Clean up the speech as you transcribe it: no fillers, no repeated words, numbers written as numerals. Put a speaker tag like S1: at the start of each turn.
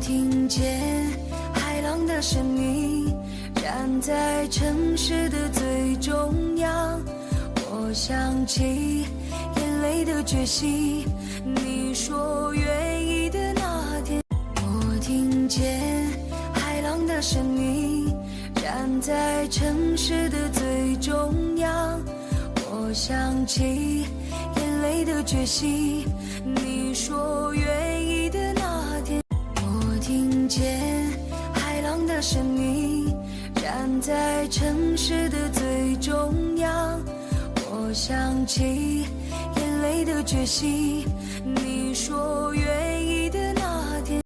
S1: 听见海浪的声音，站在城市的最中央。我想起眼泪的决心，你说愿意的那天。我听见海浪的声音，站在城市的最中央。我想起眼泪的决心，你说愿意的那天。我听见海浪的声音，站在城市的最中央。我想起眼泪的决心，你说愿意的那天。